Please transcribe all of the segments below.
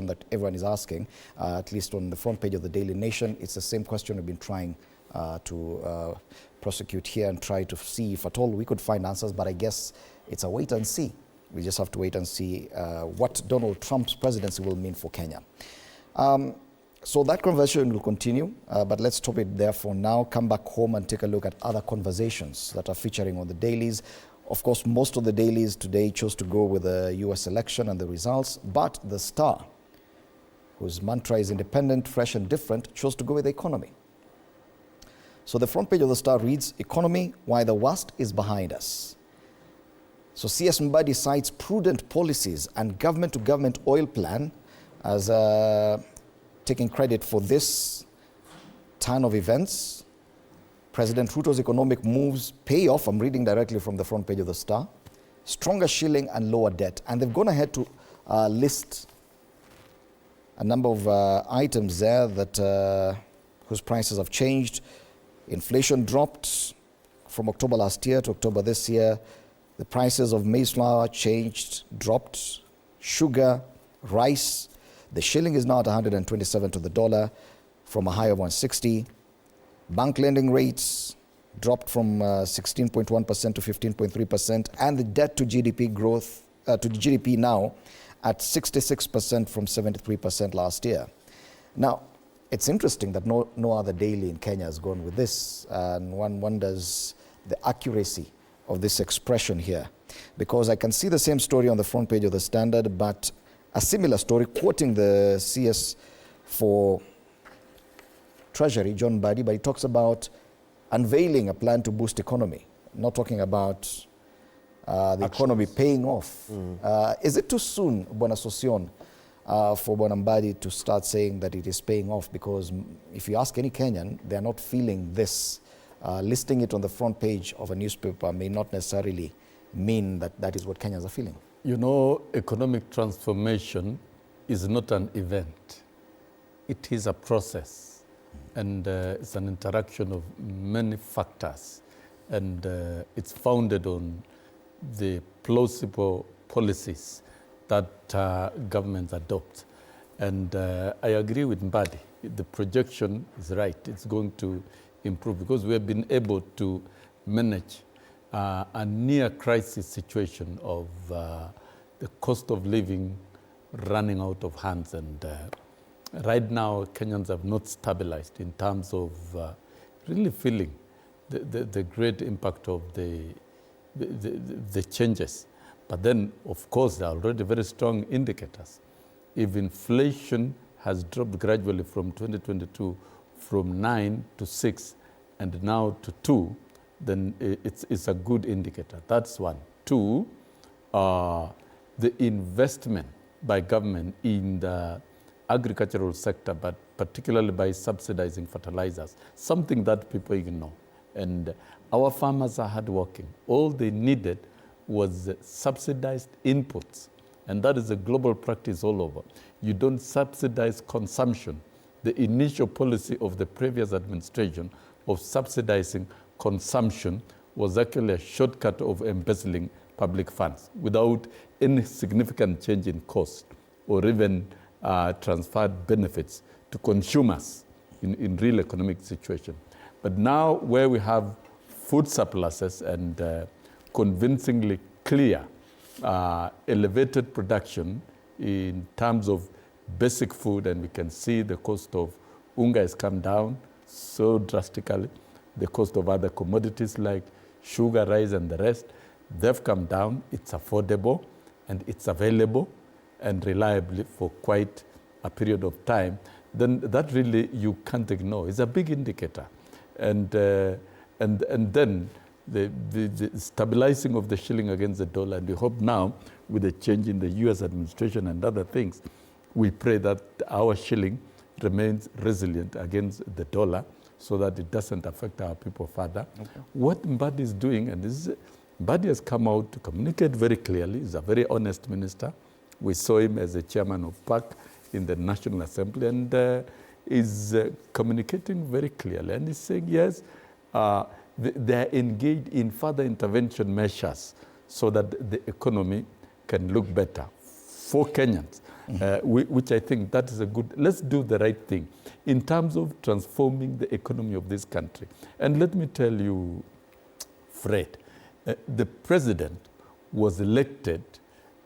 that everyone is asking, at least on the front page of the Daily Nation. It's the same question we've been trying to prosecute here and try to see if at all we could find answers, but I guess it's a wait and see. We just have to wait and see what Donald Trump's presidency will mean for Kenya. So that conversation will continue, but let's stop it there for now. Come back home and take a look at other conversations that are featuring on the dailies. Of course, most of the dailies today chose to go with the US election and the results, but the Star, whose mantra is independent, fresh and different, chose to go with the economy. So the front page of the Star reads, "Economy, why the worst is behind us." So CS Mbadi cites prudent policies and government-to-government oil plan as taking credit for this turn of events. President Ruto's economic moves pay off. I'm reading directly from the front page of the Star. Stronger shilling and lower debt. And they've gone ahead to list a number of items there that whose prices have changed. Inflation dropped from October last year to October this year. The prices of maize flour dropped. Sugar, rice. The shilling is now at 127 to the dollar from a high of 160. Bank lending rates dropped from 16.1% to 15.3%, and the debt to GDP growth to GDP now at 66% from 73% last year. Now, it's interesting that no other daily in Kenya has gone with this, and one wonders the accuracy of this expression here, because I can see the same story on the front page of the Standard, but a similar story quoting the CS for Treasury, John Mbadi, but he talks about unveiling a plan to boost economy, not talking about the economy paying off. Is it too soon, Bwana Sossion, for Bwana Mbadi to start saying that it is paying off? Because if you ask any Kenyan, they are not feeling this. Listing it on the front page of a newspaper may not necessarily mean that that is what Kenyans are feeling. You know, economic transformation is not an event. It is a process, and it's an interaction of many factors, and it's founded on the plausible policies that governments adopt. And I agree with Mbadi. The projection is right. It's going to improve because we have been able to manage a near crisis situation of the cost of living running out of hands. And right now, Kenyans have not stabilized in terms of really feeling the great impact of the changes. But then, of course, there are already very strong indicators. If inflation has dropped gradually from 2022 from 9 to 6 and now to 2, then it's a good indicator. That's one. Two, the investment by government in the agricultural sector, but particularly by subsidizing fertilizers, something that people ignore. And our farmers are hardworking. All they needed was subsidized inputs. And that is a global practice all over. You don't subsidize consumption. The initial policy of the previous administration of subsidizing consumption was actually a shortcut of embezzling public funds without any significant change in cost or even transferred benefits to consumers in real economic situation. But now where we have food surpluses and convincingly clear elevated production in terms of basic food, and we can see the cost of unga has come down so drastically. The cost of other commodities like sugar, rice, and the rest, they've come down. It's affordable, and it's available and reliably for quite a period of time. Then that really you can't ignore. It's a big indicator. And then the stabilizing of the shilling against the dollar, and we hope now with the change in the US administration and other things, we pray that our shilling remains resilient against the dollar so that it doesn't affect our people further. Okay. What Mbadi is doing, and Mbadi has come out to communicate very clearly. He's a very honest minister. We saw him as a chairman of PAC in the National Assembly, and is communicating very clearly. And he's saying, yes, they're engaged in further intervention measures so that the economy can look better for Kenyans. which I think that is a good, let's do the right thing in terms of transforming the economy of this country. And let me tell you, Fred, the president was elected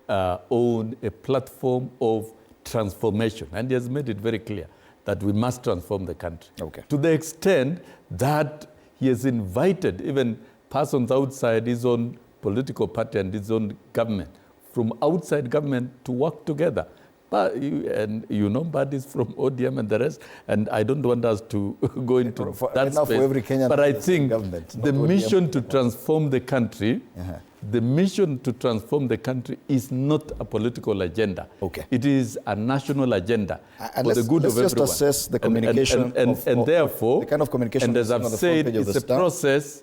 on a platform of transformation, and he has made it very clear that we must transform the country. Okay. To the extent that he has invited even persons outside his own political party and his own government, from outside government, to work together. But Mbadi is from ODM and the rest, and I don't want us to go into that space. For every Kenyan, but I think the mission to transform the country, the mission to transform the country is not a political agenda. Okay. It is a national agenda for the good of everyone. Let's just assess the communication and therefore, the kind of communication. and as I've said, it's a process.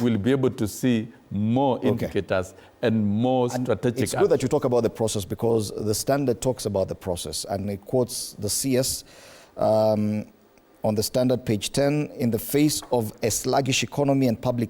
We'll be able to see more indicators and more strategic It's good that you talk about the process, because the Standard talks about the process, and it quotes the CS on the Standard, page 10, in the face of a sluggish economy and public